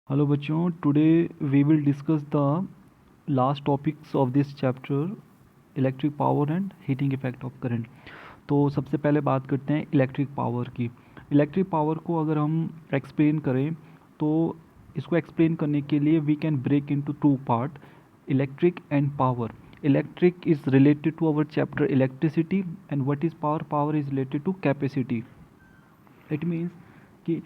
Hello बच्चों, today we will discuss the last topics of this chapter, electric power and heating effect of current. तो सबसे पहले बात करते हैं इलेक्ट्रिक पावर की। इलेक्ट्रिक पावर को अगर हम एक्सप्लेन करें तो इसको एक्सप्लेन करने के लिए we can break into two part, electric and power. Electric is related to our chapter electricity and what is power. Power is related to capacity. It means कि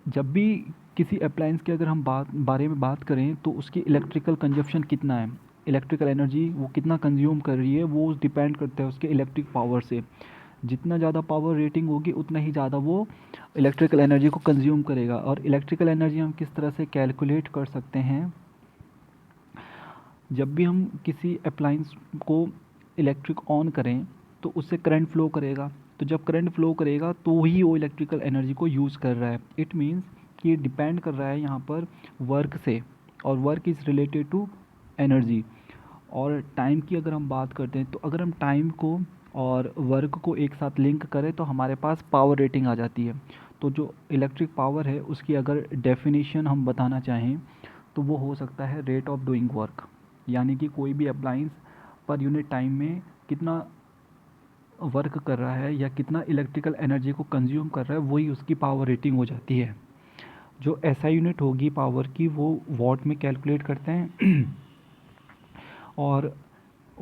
जब भी किसी अप्लायंस के अगर हम बारे में बात करें तो उसकी इलेक्ट्रिकल कंजप्शन कितना है, इलेक्ट्रिकल एनर्जी वो कितना कंज्यूम कर रही है, वो डिपेंड करता है उसके इलेक्ट्रिक पावर से। जितना ज़्यादा पावर रेटिंग होगी उतना ही ज़्यादा वो इलेक्ट्रिकल एनर्जी को कंज्यूम करेगा। और इलेक्ट्रिकल एनर्जी हम किस तरह से कैलकुलेट कर सकते हैं, जब भी हम किसी अप्लायंस को इलेक्ट्रिक ऑन करें तो उससे करंट फ्लो करेगा। तो जब करंट फ्लो करेगा तो ही वो इलेक्ट्रिकल एनर्जी को यूज़ कर रहा है। इट मीन्स कि ये डिपेंड कर रहा है यहाँ पर वर्क से, और work is related to energy. और टाइम की अगर हम बात करते हैं तो अगर हम टाइम को और वर्क को एक साथ लिंक करें तो हमारे पास पावर रेटिंग आ जाती है। तो जो इलेक्ट्रिक पावर है उसकी अगर डेफिनेशन हम बताना चाहें तो वो हो सकता है रेट ऑफ डूइंग वर्क, यानी कि कोई भी अप्लायंस पर यूनिट टाइम में कितना वर्क कर रहा है या कितना इलेक्ट्रिकल एनर्जी को कंज्यूम कर रहा है, वही उसकी पावर रेटिंग हो जाती है। जो एसआई यूनिट होगी पावर की वो वॉट में कैलकुलेट करते हैं और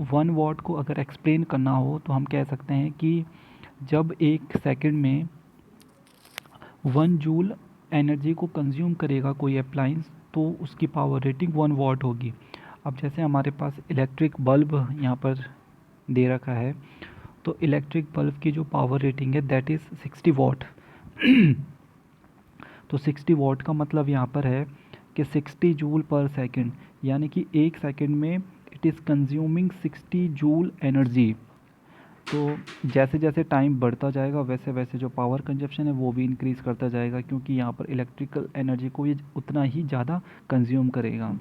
1 वॉट को अगर एक्सप्लेन करना हो तो हम कह सकते हैं कि जब 1 सेकंड में 1 जूल एनर्जी को कंज्यूम करेगा कोई अप्लायंस तो उसकी पावर रेटिंग 1 वॉट होगी। अब जैसे हमारे पास इलेक्ट्रिक बल्ब यहाँ पर दे रखा है, तो इलेक्ट्रिक बल्ब की जो पावर रेटिंग है दैट इज़ 60 वॉट। तो 60 वॉट का मतलब यहाँ पर है कि 60 जूल पर सेकेंड, यानी कि 1 सेकंड में it is consuming 60 joule energy. तो जैसे जैसे टाइम बढ़ता जाएगा वैसे वैसे जो पावर कंजप्शन है वो भी इंक्रीज़ करता जाएगा, क्योंकि यहाँ पर इलेक्ट्रिकल एनर्जी को ये उतना ही ज़्यादा कंज्यूम करेगा।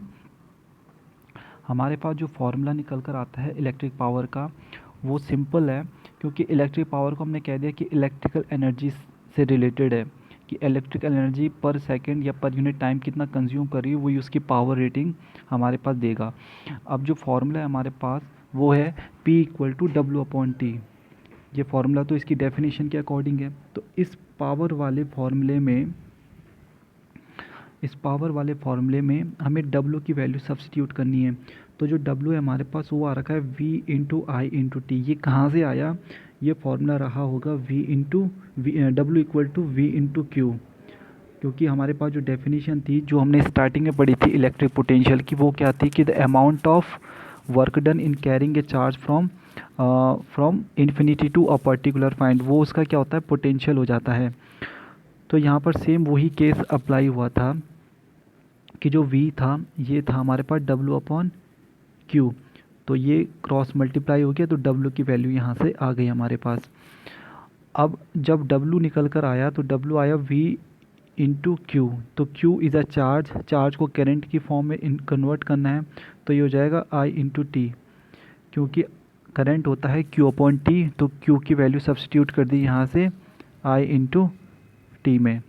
हमारे पास जो फार्मूला निकल कर आता है इलेक्ट्रिक पावर का वो सिंपल है, क्योंकि इलेक्ट्रिक पावर को हमने कह दिया कि इलेक्ट्रिकल एनर्जी से रिलेटेड है, कि इलेक्ट्रिकल एनर्जी पर सेकंड या पर यूनिट टाइम कितना कंज्यूम कर रही है वही उसकी पावर रेटिंग हमारे पास देगा। अब जो फार्मूला है हमारे पास वो है P=W/T। ये फार्मूला तो इसकी डेफिनेशन के अकॉर्डिंग है। तो इस पावर वाले फार्मूले में हमें W की वैल्यू सब्सटीट्यूट करनी है। तो जो W है हमारे पास वो आ रखा है V/I/T। ये कहाँ से आया, ये फार्मूला रहा होगा W=V/Q। क्योंकि हमारे पास जो डेफिनेशन थी जो हमने स्टार्टिंग में पढ़ी थी इलेक्ट्रिक पोटेंशियल की, वो क्या थी कि the amount of work done in carrying a charge from infinity to a particular point, वो उसका क्या होता है, पोटेंशियल हो जाता है। तो यहाँ पर सेम वही केस अप्लाई हुआ था कि जो V था ये था हमारे पास W/Q। तो ये क्रॉस मल्टीप्लाई हो गया तो W की वैल्यू यहाँ से आ गई हमारे पास। अब जब W निकल कर आया तो W आया V/Q। तो Q is a charge, charge को करंट की फॉर्म में कन्वर्ट करना है तो ये हो जाएगा I/T। क्योंकि करंट होता है Q/T, तो Q की वैल्यू सब्सटीट्यूट कर दी यहाँ से I/T में।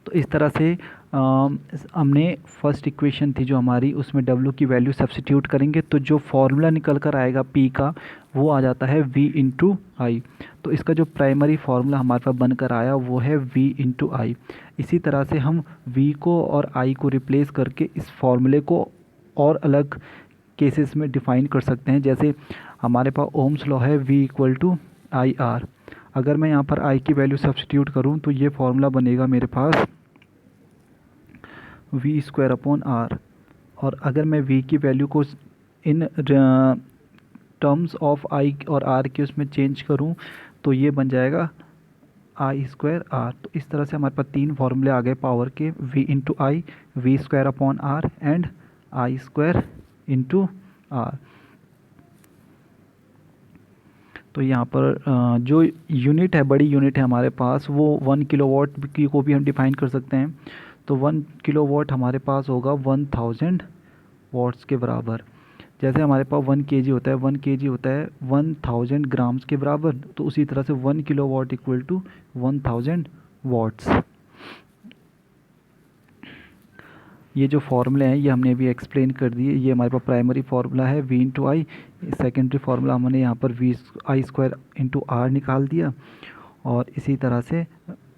तो इस तरह से हमने फर्स्ट इक्वेशन थी जो हमारी, उसमें W की वैल्यू सब्सटीट्यूट करेंगे तो जो फार्मूला निकल कर आएगा P का वो आ जाता है V/I। तो इसका जो प्राइमरी फार्मूला हमारे पास बनकर आया वो है V/I। इसी तरह से हम V को और I को रिप्लेस करके इस फार्मूले को और अलग केसेस में डिफ़ाइन कर सकते हैं। जैसे हमारे पास ओम्स लॉ है V=IR। अगर मैं यहाँ पर I की वैल्यू सब्सटीट्यूट करूँ तो ये फार्मूला बनेगा मेरे पास V²/R। और अगर मैं V की वैल्यू को इन टर्म्स ऑफ I और R के उसमें चेंज करूँ तो ये बन जाएगा I²R। तो इस तरह से हमारे पास 3 फार्मूले आ गए पावर के, V/I, V²/R एंड I²/R। तो यहाँ पर जो यूनिट है, बड़ी यूनिट है हमारे पास, वो 1 किलोवाट की को भी हम डिफ़ाइन कर सकते हैं। तो 1 किलोवाट हमारे पास होगा 1000 वाट्स के बराबर। जैसे हमारे पास 1 kg होता है, 1 kg होता है 1000 ग्राम्स के बराबर, तो उसी तरह से 1 किलोवाट = 1000 वाट्स। ये जो फार्मूले हैं ये हमने अभी एक्सप्लेन कर दिए। ये हमारे पास प्राइमरी फार्मूला है v into I, secondary formula हमने यहाँ पर V I square into R निकाल दिया, और इसी तरह से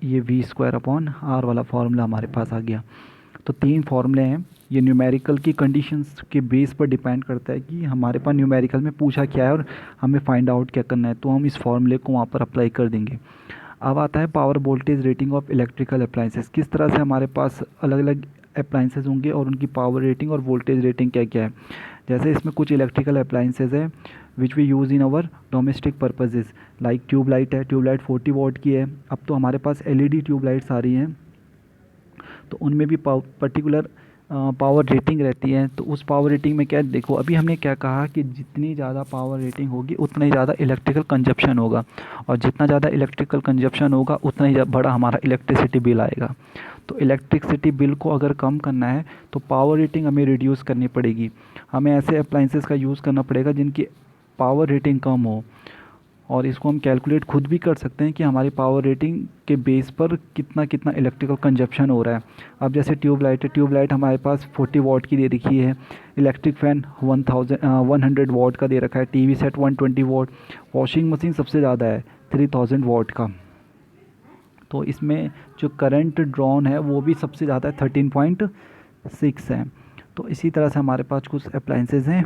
ये वी स्क्वायर अपॉन आर वाला फार्मूला हमारे पास आ गया। तो 3 फार्मूले हैं। ये न्यूमेरिकल की कंडीशंस के बेस पर डिपेंड करता है कि हमारे पास न्यूमेरिकल में पूछा क्या है और हमें फाइंड आउट क्या करना है, तो हम इस फार्मूले को वहाँ पर अप्लाई कर देंगे। अब आता है power voltage rating of electrical appliances. किस तरह से हमारे पास अलग अलग अप्लाइंसेस होंगे और उनकी पावर रेटिंग और वोल्टेज रेटिंग क्या क्या है। जैसे इसमें कुछ इलेक्ट्रिकल अप्लाइंसेस है which we use in our domestic purposes, like tubelight है, ट्यूबलाइट 40 वॉट की है। अब तो हमारे पास एलईडी ट्यूबलाइट्स आ रही हैं, तो उनमें भी पर्टिकुलर पावर रेटिंग रहती है। तो उस पावर रेटिंग में क्या, देखो अभी हमने क्या कहा कि जितनी ज़्यादा पावर रेटिंग होगी उतना ही ज़्यादा इलेक्ट्रिकल कंजप्शन होगा, और जितना ज़्यादा इलेक्ट्रिकल कंजप्शन होगा उतना ही बड़ा हमारा इलेक्ट्रिसिटी बिल आएगा। तो इलेक्ट्रिसिटी बिल को अगर कम करना है तो पावर रेटिंग हमें रिड्यूस करनी पड़ेगी। हमें ऐसे अप्लाइंसेस का यूज़ करना पड़ेगा जिनकी पावर रेटिंग कम हो, और इसको हम कैलकुलेट खुद भी कर सकते हैं कि हमारी पावर रेटिंग के बेस पर कितना कितना इलेक्ट्रिकल कंजप्शन हो रहा है। अब जैसे ट्यूबलाइट है, ट्यूबलाइट हमारे पास 40 वॉट की दे रखी है, इलेक्ट्रिक फ़ैन 100 वॉट का दे रखा है, TV set 120 what, washing machine सबसे ज़्यादा है 3000 वॉट का। तो इसमें जो करंट ड्रॉन है वो भी सबसे ज़्यादा है 13.6 है। तो इसी तरह से हमारे पास कुछ अप्लाइंसेस हैं।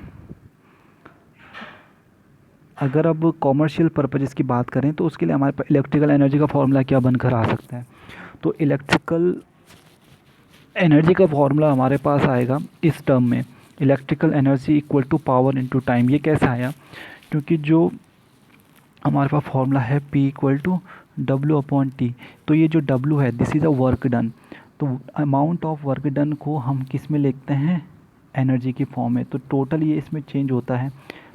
अगर अब कॉमर्शियल पर्पज़ की बात करें तो उसके लिए हमारे पास इलेक्ट्रिकल एनर्जी का फॉर्मूला क्या बनकर आ सकता है। तो इलेक्ट्रिकल एनर्जी का फॉर्मूला हमारे पास आएगा इस टर्म में, electrical energy equal to power into time. ये कैसे आया, क्योंकि जो हमारे पास फॉर्मूला है P equal to W upon T, तो ये जो W है this is a work done. तो अमाउंट ऑफ वर्क डन को हम किस में लिखते हैं, एनर्जी की फॉर्म में। तो टोटल ये इसमें चेंज होता है,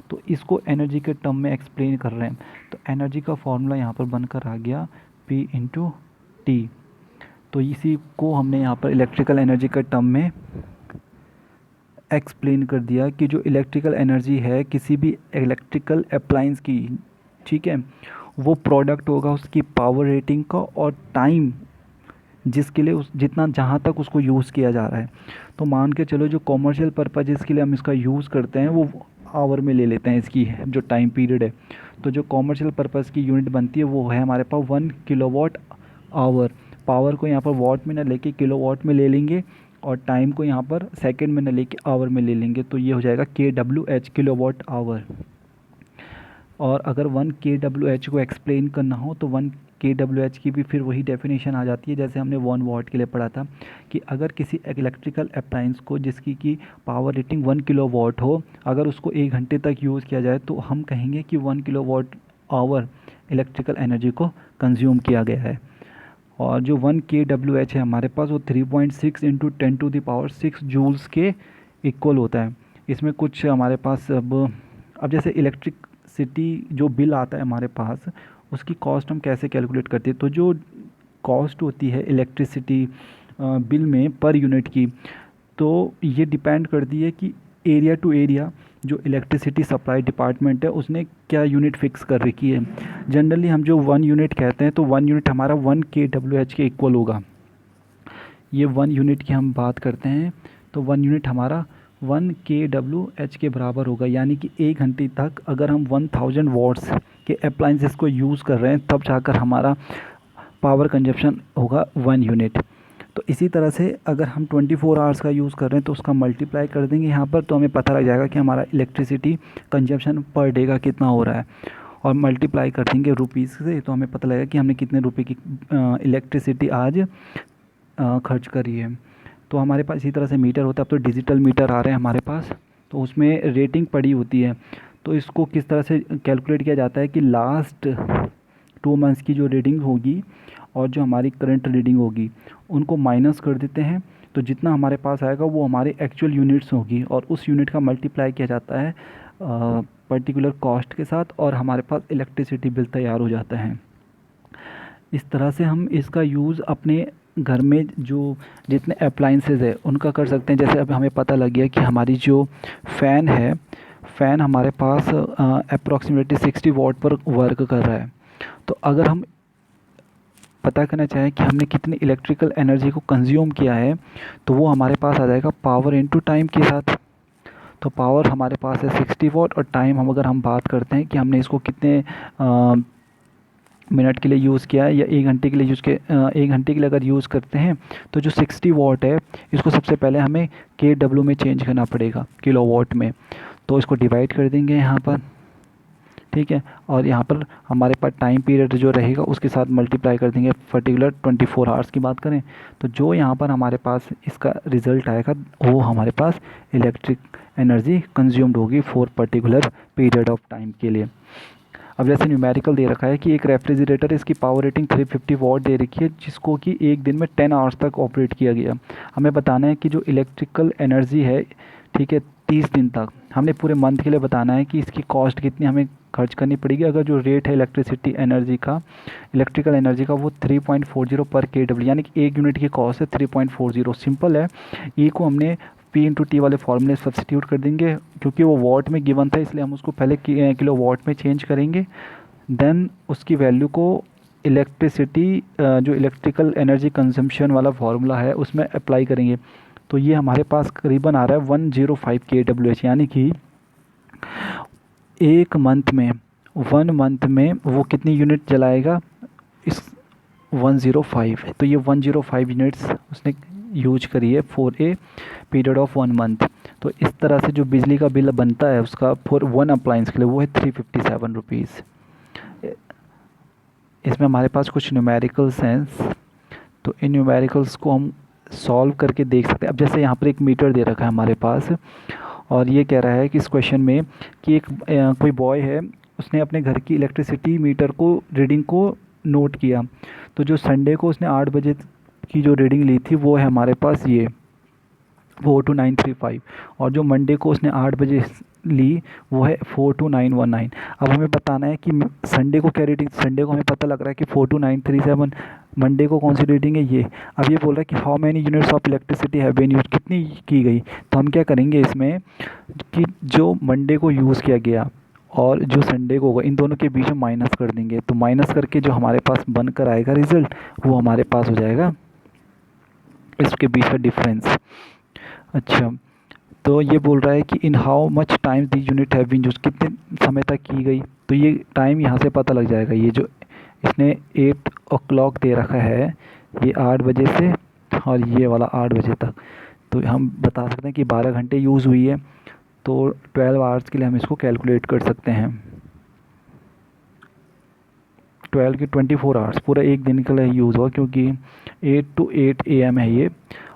तो इसको एनर्जी के टर्म में एक्सप्लेन कर रहे हैं। तो एनर्जी का फॉर्मूला यहाँ पर बनकर आ गया P इंटू टी। तो इसी को हमने यहाँ पर इलेक्ट्रिकल एनर्जी के टर्म में एक्सप्लेन कर दिया कि जो इलेक्ट्रिकल एनर्जी है किसी भी इलेक्ट्रिकल अप्लायंस की, ठीक है, वो प्रोडक्ट होगा उसकी पावर रेटिंग का और टाइम जिसके लिए उस जितना जहाँ तक उसको यूज़ किया जा रहा है। तो मान के चलो जो कॉमर्शियल पर्पज़ के लिए हम इसका यूज़ करते हैं वो आवर में ले लेते हैं इसकी जो टाइम पीरियड है। तो जो कॉमर्शियल पर्पज़ की यूनिट बनती है वो है हमारे पास 1 किलोवाट आवर। पावर को यहाँ पर वॉट में ना लेके किलोवाट में ले लेंगे, और टाइम को यहाँ पर सेकंड में ना लेके आवर में ले लेंगे, तो ये हो जाएगा KWH किलोवाट आवर। और अगर 1 KWH को एक्सप्लेन करना हो तो 1 KWH की भी फिर वही डेफिनेशन आ जाती है जैसे हमने 1 वाट के लिए पढ़ा था, कि अगर किसी इलेक्ट्रिकल अप्लायंस को जिसकी की पावर रेटिंग 1 किलोवाट हो, अगर उसको 1 घंटे तक यूज़ किया जाए तो हम कहेंगे कि 1 किलोवाट आवर इलेक्ट्रिकल एनर्जी को कंज्यूम किया गया है। और जो 1 KWH है हमारे पास वो 3.6 इंटू 10⁶ जूल्स के इक्वल होता है। इसमें कुछ हमारे पास अब जैसे इलेक्ट्रिसिटी जो बिल आता है हमारे पास उसकी कॉस्ट हम कैसे कैलकुलेट करते हैं। तो जो कॉस्ट होती है इलेक्ट्रिसिटी बिल में पर यूनिट की, तो ये डिपेंड करती है कि एरिया टू एरिया जो इलेक्ट्रिसिटी सप्लाई डिपार्टमेंट है उसने क्या यूनिट फिक्स कर रखी है। जनरली हम जो 1 यूनिट कहते हैं तो 1 यूनिट हमारा 1 KWH के इक्वल होगा। ये 1 यूनिट की हम बात करते हैं तो 1 यूनिट हमारा 1 KWH के बराबर होगा, यानी कि 1 घंटे तक अगर हम 1000 वॉट्स के अप्लाइंसेस को यूज़ कर रहे हैं तब जाकर हमारा पावर कंजप्शन होगा 1 यूनिट। तो इसी तरह से अगर हम 24 आवर्स का यूज़ कर रहे हैं तो उसका मल्टीप्लाई कर देंगे यहाँ पर, तो हमें पता लग जाएगा कि हमारा इलेक्ट्रिसिटी कंजप्शन पर डे का कितना हो रहा है, और मल्टीप्लाई कर देंगे रुपीज़ से तो हमें पता लगेगा कि हमने कितने रुपए की इलेक्ट्रिसिटी आज खर्च करी है। तो हमारे पास इसी तरह से मीटर होता है। अब तो डिजिटल मीटर आ रहे हैं हमारे पास, तो उसमें रेटिंग पड़ी होती है। तो इसको किस तरह से कैलकुलेट किया जाता है कि लास्ट 2 मंथ्स की जो रीडिंग होगी और जो हमारी करंट रीडिंग होगी उनको माइनस कर देते हैं, तो जितना हमारे पास आएगा वो हमारे एक्चुअल यूनिट्स होगी, और उस यूनिट का मल्टीप्लाई किया जाता है पर्टिकुलर कॉस्ट के साथ, और हमारे पास इलेक्ट्रिसिटी बिल तैयार हो जाता है। इस तरह से हम इसका यूज़ अपने घर में जो जितने अप्लाइंसेस है उनका कर सकते हैं। जैसे अब हमें पता लग गया कि हमारी जो फ़ैन है, फ़ैन हमारे पास अप्रॉक्सीमेटली 60 वॉट पर वर्क कर रहा है। तो अगर हम पता करना चाहें कि हमने कितनी इलेक्ट्रिकल एनर्जी को कंज्यूम किया है, तो वो हमारे पास आ जाएगा पावर इनटू टाइम के साथ। तो पावर हमारे पास है 60 वॉट, और टाइम अगर हम बात करते हैं कि हमने इसको कितने मिनट के लिए यूज़ किया है या 1 घंटे के लिए 1 घंटे के लिए अगर यूज़ करते हैं, तो जो 60 वॉट है इसको सबसे पहले हमें KW में चेंज करना पड़ेगा, किलो वॉट में। तो इसको डिवाइड कर देंगे यहाँ पर, ठीक है, और यहाँ पर हमारे पास टाइम पीरियड जो रहेगा उसके साथ मल्टीप्लाई कर देंगे। पर्टिकुलर 24 आवर्स की बात करें तो जो यहाँ पर हमारे पास इसका रिज़ल्ट आएगा वो हमारे पास इलेक्ट्रिक एनर्जी कंज्यूम्ड होगी for particular period of time के लिए। अब जैसे न्यूमेरिकल दे रखा है कि एक रेफ्रिजरेटर, इसकी पावर रेटिंग 350 वॉट दे रखी है, जिसको कि एक दिन में 10 आवर्स तक ऑपरेट किया गया। हमें बताना है कि जो इलेक्ट्रिकल एनर्जी है, ठीक है, 30 दिन तक, हमने पूरे मंथ के लिए बताना है कि इसकी कॉस्ट कितनी हमें खर्च करनी पड़ेगी। अगर जो रेट है इलेक्ट्रिसिटी एनर्जी का, इलेक्ट्रिकल एनर्जी का, वो 3.40 पर KW, यानी कि 1 यूनिट की कॉस्ट है 3.40। सिंपल है, ई को हमने P/T वाले फॉर्मूले सब्सटीट्यूट कर देंगे, क्योंकि वो वॉट में गिवन था इसलिए हम उसको पहले किलो वॉट में चेंज करेंगे। देन उसकी वैल्यू को इलेक्ट्रिसिटी, जो इलेक्ट्रिकल एनर्जी कंजम्पशन वाला फार्मूला है उसमें अप्लाई करेंगे। तो ये हमारे पास करीबन आ रहा है 105 kWh, यानी कि एक मंथ में, 1 मंथ में वो कितनी यूनिट जलाएगा, इस 105 है। तो ये 105 यूनिट्स उसने यूज करी है for a period of 1 month. तो इस तरह से जो बिजली का बिल बनता है उसका फॉर 1 अप्लाइंस के लिए वो है 357 रुपीज़। इसमें हमारे पास कुछ न्यूमेरिकल्स हैं, तो इन न्यूमेरिकल्स को हम सॉल्व करके देख सकते हैं। अब जैसे यहाँ पर एक मीटर दे रखा है हमारे पास, और ये कह रहा है कि इस क्वेश्चन में कि एक कोई बॉय है, उसने अपने घर की इलेक्ट्रिसिटी मीटर को रीडिंग को नोट किया। तो जो संडे को उसने 8 बजे की जो रीडिंग ली थी वो है हमारे पास ये 42935, और जो मंडे को उसने 8 बजे ली वो है 42919। अब हमें बताना है कि संडे को क्या रीडिंग, संडे को हमें पता लग रहा है कि 42937, मंडे को कौन सी रीडिंग है ये। अब ये बोल रहा है कि how many units of electricity have been use, कितनी की गई। तो हम क्या करेंगे इसमें कि जो मंडे को यूज़ किया गया और जो संडे को होगा इन दोनों के बीच में माइनस कर देंगे। तो माइनस करके जो हमारे पास बनकर आएगा रिजल्ट वो हमारे पास हो जाएगा इसके बीच का डिफरेंस। अच्छा, तो ये बोल रहा है कि in how much time the unit have been use, कितने समय तक की गई। तो ये टाइम यहाँ से पता लग जाएगा। ये जो इसने 8 o'clock दे रखा है, ये 8 बजे से और ये वाला 8 बजे तक, तो हम बता सकते हैं कि 12 घंटे यूज़ हुई है। तो 12 आवर्स के लिए हम इसको कैलकुलेट कर सकते हैं। 12 की 24 आवर्स, पूरा एक दिन के लिए यूज़ हुआ, क्योंकि 8 to 8 AM है ये।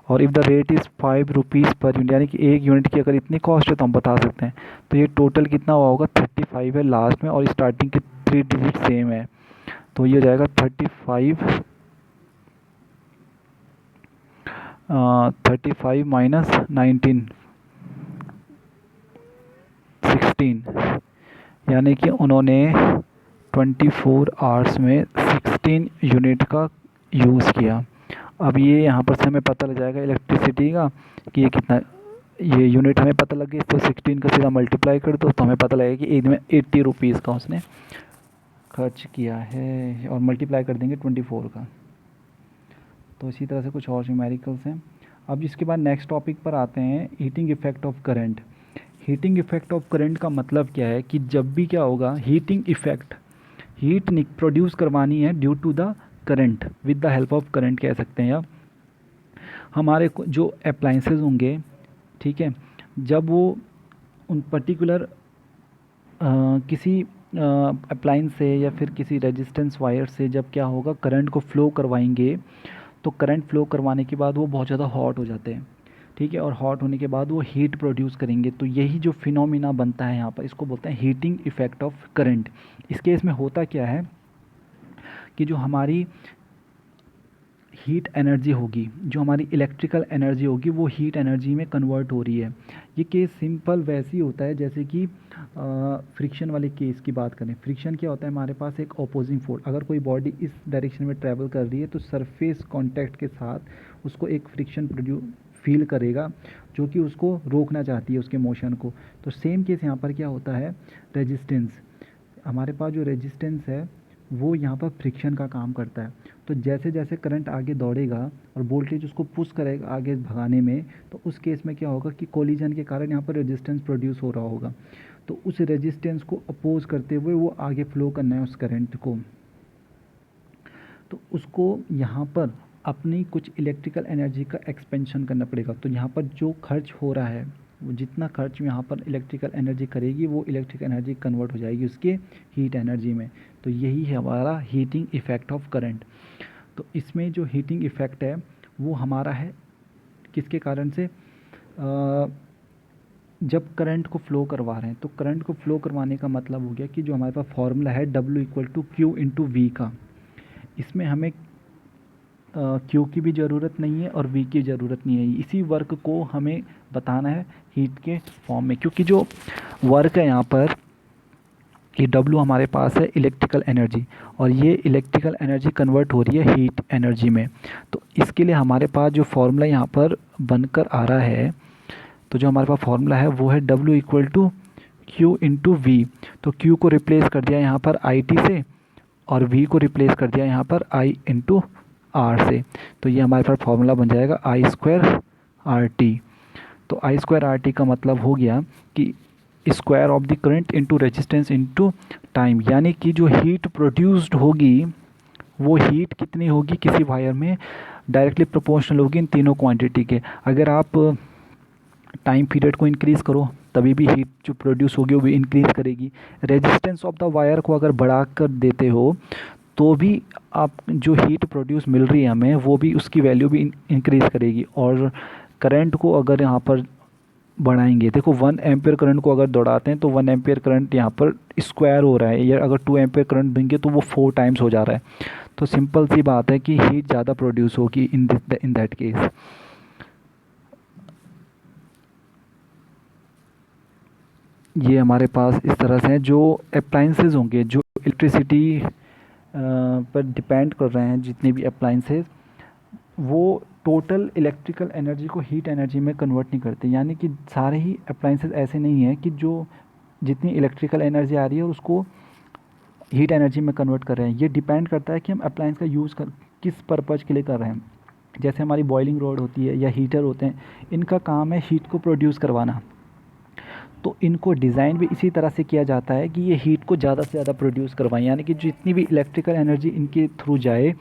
और if the rate is 5 rupees per unit, यानी कि एक यूनिट की अगर इतनी कॉस्ट है तो हम बता सकते हैं। तो ये टोटल कितना हुआ होगा, 35 है लास्ट में, और स्टार्टिंग के 3 डिजिट सेम है। तो ये हो जाएगा 35 माइनस 19, 16, यानी कि उन्होंने 24 आवर्स में 16 यूनिट का यूज़ किया। अब ये यहाँ पर से हमें पता लग जाएगा इलेक्ट्रिसिटी का कि ये कितना, ये यूनिट हमें पता लग गई, तो 16 का सीधा मल्टीप्लाई कर दो तो हमें पता लगेगा कि एक दिन में 80 रुपीज़ का उसने खर्च किया है, और मल्टीप्लाई कर देंगे 24 का। तो इसी तरह से कुछ और न्यूमेरिकल्स हैं। अब इसके बाद नेक्स्ट टॉपिक पर आते हैं, heating effect of current. Heating effect of current का मतलब क्या है कि जब भी क्या होगा, हीटिंग इफ़ेक्ट, हीट प्रोड्यूस करवानी है due to the current, with the help of current कह सकते हैं। या हमारे जो अप्लाइंसेस होंगे, ठीक है, जब वो उन पर्टिकुलर किसी अप्लाइंस से या फिर किसी रेजिस्टेंस वायर से जब क्या होगा, करंट को फ्लो करवाएंगे, तो करंट फ्लो करवाने के बाद वो बहुत ज़्यादा हॉट हो जाते हैं, ठीक है, और हॉट होने के बाद वो हीट प्रोड्यूस करेंगे। तो यही जो फिनोमिना बनता है यहाँ पर, इसको बोलते हैं हीटिंग इफ़ेक्ट ऑफ करंट। इस केस में होता क्या है कि जो हमारी हीट एनर्जी होगी, जो हमारी इलेक्ट्रिकल एनर्जी होगी, वो हीट एनर्जी में कन्वर्ट हो रही है। ये केस सिंपल वैसे ही होता है जैसे कि फ्रिक्शन वाले केस की बात करें। फ्रिक्शन क्या होता है, हमारे पास एक ऑपोजिंग फोर्स, अगर कोई बॉडी इस डायरेक्शन में ट्रैवल कर रही है तो सरफेस कांटेक्ट के साथ उसको एक फ्रिक्शन फील करेगा, जो कि उसको रोकना चाहती है उसके मोशन को। तो सेम केस यहाँ पर क्या होता है, रेजिस्टेंस, हमारे पास जो रेजिस्टेंस है वो यहाँ पर फ्रिक्शन का काम करता है। तो जैसे जैसे करंट आगे दौड़ेगा और वोल्टेज उसको पुश करेगा आगे भगाने में, तो उस केस में क्या होगा कि कोलिजन के कारण यहाँ पर रेजिस्टेंस प्रोड्यूस हो रहा होगा। तो उस रेजिस्टेंस को अपोज करते हुए वो आगे फ्लो करना है उस करंट को। तो उसको यहाँ पर अपनी कुछ इलेक्ट्रिकल एनर्जी का एक्सपेंशन करना पड़ेगा। तो यहाँ पर जो खर्च हो रहा है, वो जितना खर्च यहाँ पर इलेक्ट्रिकल एनर्जी करेगी, वो इलेक्ट्रिकल एनर्जी कन्वर्ट हो जाएगी उसके हीट एनर्जी में। तो यही है हमारा हीटिंग इफ़ेक्ट ऑफ करंट। तो इसमें जो हीटिंग इफ़ेक्ट है वो हमारा है किसके कारण से, जब करंट को फ्लो करवा रहे हैं। तो करंट को फ्लो करवाने का मतलब हो गया कि जो हमारे पास फॉर्मूला है W=Q/V का, इसमें हमें क्यू की भी ज़रूरत नहीं है और वी की ज़रूरत नहीं है। इसी वर्क को हमें बताना है हीट के फॉर्म में, क्योंकि जो वर्क है यहाँ पर, ये डब्ल्यू हमारे पास है इलेक्ट्रिकल एनर्जी, और ये इलेक्ट्रिकल एनर्जी कन्वर्ट हो रही है हीट एनर्जी में। तो इसके लिए हमारे पास जो फॉर्मूला यहाँ पर बनकर आ रहा है, तो जो हमारे पास फॉर्मूला है वो है W=Q/V। तो Q को रिप्लेस कर दिया यहाँ पर IT से, और V को रिप्लेस कर दिया यहाँ पर I/R से। तो ये हमारे पास फॉर्मूला बन जाएगा I²RT। तो I²RT का मतलब हो गया कि square of the current into resistance into time, यानी कि जो हीट प्रोड्यूस्ड होगी वो हीट कितनी होगी किसी वायर में, डायरेक्टली प्रोपोर्शनल होगी इन तीनों क्वांटिटी के। अगर आप टाइम पीरियड को इंक्रीज़ करो तभी भी हीट जो प्रोड्यूस होगी वो भी इंक्रीज़ करेगी। रेजिस्टेंस ऑफ द वायर को अगर बढ़ा कर देते हो तो भी आप जो हीट प्रोड्यूस मिल रही है हमें, वो भी उसकी वैल्यू भी इंक्रीज़ करेगी। और करंट को अगर यहाँ पर बढ़ाएंगे, देखो 1 एम्पियर करंट को अगर दौड़ाते हैं तो 1 एम्पियर करंट यहाँ पर स्क्वायर हो रहा है, या अगर 2 एम्पियर करंट देंगे तो वो 4 टाइम्स हो जा रहा है। तो सिंपल सी बात है कि हीट ज़्यादा प्रोड्यूस होगी इन दैट केस। ये हमारे पास इस तरह से हैं जो अप्लाइंसेस होंगे, जो इलेक्ट्रिसिटी पर डिपेंड कर रहे हैं, जितने भी अप्लाइंसेस, वो टोटल इलेक्ट्रिकल एनर्जी को हीट एनर्जी में कन्वर्ट नहीं करते। यानी कि सारे ही अप्लाइंसेस ऐसे नहीं हैं कि जो जितनी इलेक्ट्रिकल एनर्जी आ रही है उसको हीट एनर्जी में कन्वर्ट कर रहे हैं। ये डिपेंड करता है कि हम अप्लाइंस का यूज़ किस पर्पज़ के लिए कर रहे हैं। जैसे हमारी बॉइलिंग रॉड होती है या हीटर होते हैं, इनका काम है हीट को प्रोड्यूस करवाना। तो इनको डिज़ाइन भी इसी तरह से किया जाता है कि ये हीट को ज़्यादा से ज़्यादा प्रोड्यूस करवाएं, यानी कि जितनी भी इलेक्ट्रिकल एनर्जी इनके थ्रू जाए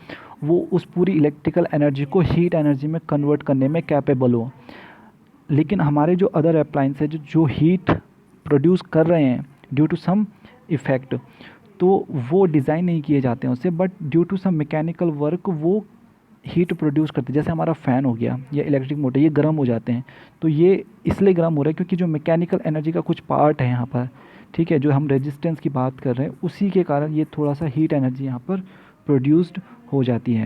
वो उस पूरी इलेक्ट्रिकल एनर्जी को हीट एनर्जी में कन्वर्ट करने में कैपेबल हो। लेकिन हमारे जो अदर अप्लाइंस है जो हीट प्रोड्यूस कर रहे हैं ड्यू टू सम इफ़ेक्ट, तो वो डिज़ाइन नहीं किए जाते हैं उससे, but due to some mechanical work वो हीट प्रोड्यूस करते हैं। जैसे हमारा फ़ैन हो गया या इलेक्ट्रिक मोटर, ये गर्म हो जाते हैं। तो ये इसलिए गर्म हो रहा है क्योंकि जो मैकेनिकल एनर्जी का कुछ पार्ट है यहाँ पर, ठीक है, जो हम रेजिस्टेंस की बात कर रहे हैं, उसी के कारण ये थोड़ा सा हीट एनर्जी यहाँ पर प्रोड्यूस्ड हो जाती है।